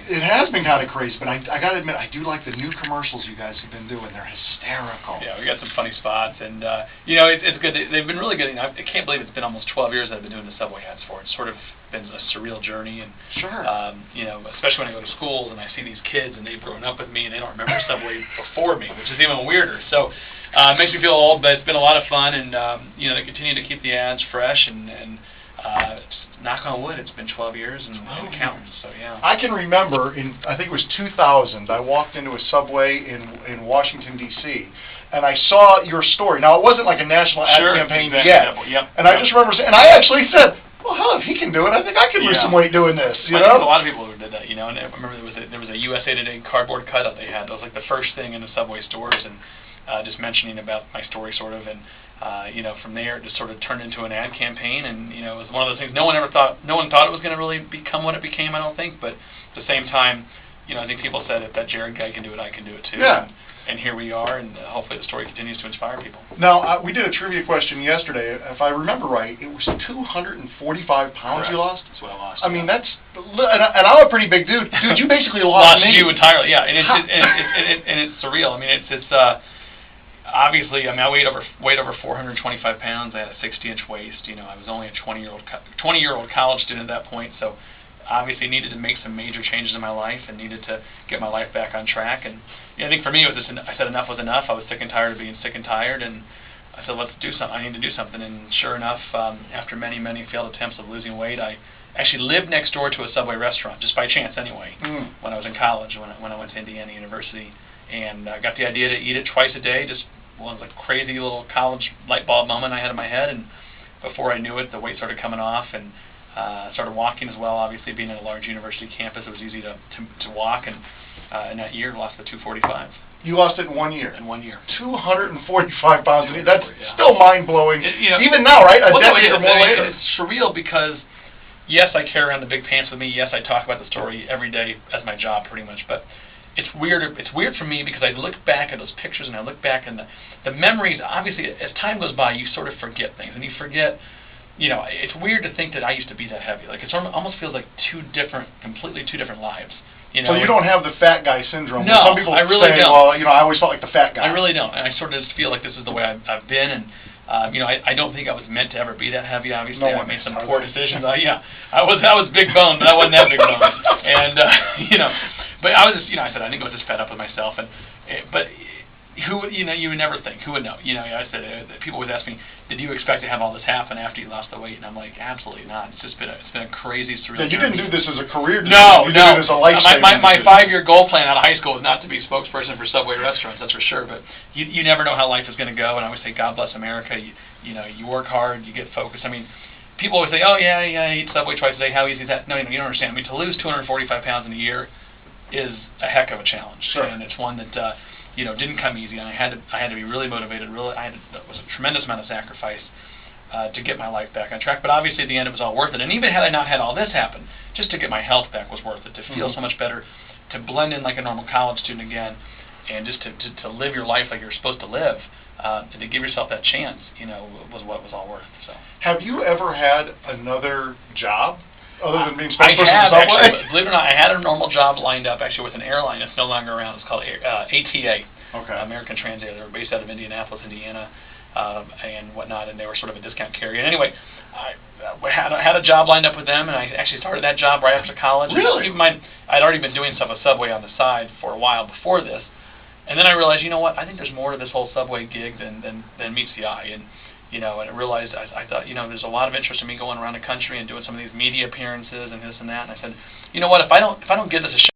It has been kind of crazy, but I got to admit, I do like the new commercials you guys have been doing. They're hysterical. Yeah, we got some funny spots, and you know, it's good. They've been really good. I can't believe it's been almost 12 years that I've been doing the Subway ads for. It's sort of been a surreal journey, and sure, you know, especially when I go to schools and I see these kids and they've grown up with me and they don't remember Subway before me, which is even weirder. So it makes me feel old, but it's been a lot of fun, and you know, they continue to keep the ads fresh, and knock on wood, it's been 12 years and counting. So yeah. I can remember I think it was 2000. I walked into a Subway in Washington D.C. and I saw your story. Now it wasn't like a national ad campaign yet, and I just remember, and I actually said, "Well, hell, if he can do it, I think I can lose some weight doing this." You know, a lot of people who did that. You know, and I remember there was a USA Today cardboard cutout they had. That was like the first thing in the Subway stores, and just mentioning about my story, sort of, and you know, from there it just sort of turned into an ad campaign, and you know, it was one of those things no one thought it was going to really become what it became, I don't think, but at the same time, you know, I think people said, if that Jared guy can do it, I can do it too. Yeah. And here we are, and hopefully the story continues to inspire people. Now, we did a trivia question yesterday. If I remember right, it was 245 pounds you lost? That's what I lost. I mean, that's, and I'm a pretty big dude. Dude, you basically lost me. You entirely, yeah, and it's surreal. I mean, it's obviously, I mean, I weighed over 425 pounds. I had a 60-inch waist. You know, I was only a 20-year-old college student at that point, so obviously needed to make some major changes in my life and needed to get my life back on track. And I think for me, it was just, I said enough was enough. I was sick and tired of being sick and tired, and I said, let's do something. I need to do something. And sure enough, after many failed attempts of losing weight, I actually lived next door to a Subway restaurant, just by chance anyway, when I was in college, when I went to Indiana University, and I got the idea to eat it twice a day. Just was a crazy little college light bulb moment I had in my head, and before I knew it, the weight started coming off, and started walking as well. Obviously, being in a large university campus, it was easy to walk, and in that year, lost the 245. You lost it in 1 year? In 1 year. 245 pounds. That's still mind-blowing. You know, even now, right? A decade or more later. It's surreal because, yes, I carry around the big pants with me. Yes, I talk about the story every day as my job, pretty much. But it's weird. It's weird for me because I look back at those pictures and I look back and the memories. Obviously, as time goes by, you sort of forget things, and you forget. You know, it's weird to think that I used to be that heavy. Like, it almost feels like completely two different lives. You know, so you don't have the fat guy syndrome. No, some people I really say, don't. well, you know, I always felt like the fat guy. I really don't, and I sort of just feel like this is the way I've been, and you know, I don't think I was meant to ever be that heavy. Obviously, I made some poor decisions. I was big boned, but I wasn't that big boned, and you know, but I was just, you know, I said I think I was just fed up with myself, but. You know, you would never think. Who would know? You know, I said people would ask me, "Did you expect to have all this happen after you lost the weight?" And I'm like, absolutely not. It's just been a crazy, surreal. You didn't do this as a career. No. You did it as a lifestyle. My 5-year goal plan out of high school was not to be spokesperson for Subway restaurants. That's for sure. But you never know how life is going to go. And I always say, God bless America. You know, you work hard, you get focused. I mean, people always say, "Oh yeah, I eat Subway twice a day. How easy is that?" No, you don't understand. I mean, to lose 245 pounds in a year is a heck of a challenge. Sure. And it's one that. You know, didn't come easy, and I had to be really motivated. It was a tremendous amount of sacrifice to get my life back on track. But obviously, at the end, it was all worth it. And even had I not had all this happen, just to get my health back was worth it. To feel so much better, to blend in like a normal college student again, and just to live your life like you're supposed to live, and to give yourself that chance, you know, was what was all worth. So. Have you ever had another job? Other than being spokesperson for Subway? Actually, believe it or not, I had a normal job lined up actually with an airline that's no longer around. It's called ATA, American Transit. They were based out of Indianapolis, Indiana, and whatnot, and they were sort of a discount carrier. And anyway, I had a job lined up with them, and I actually started that job right after college. Really? I'd already been doing stuff with Subway on the side for a while before this, and then I realized, you know what, I think there's more to this whole Subway gig than meets the eye. And you know, and I realized, I thought, you know, there's a lot of interest in me going around the country and doing some of these media appearances and this and that. And I said, you know what, if I don't give this a shot,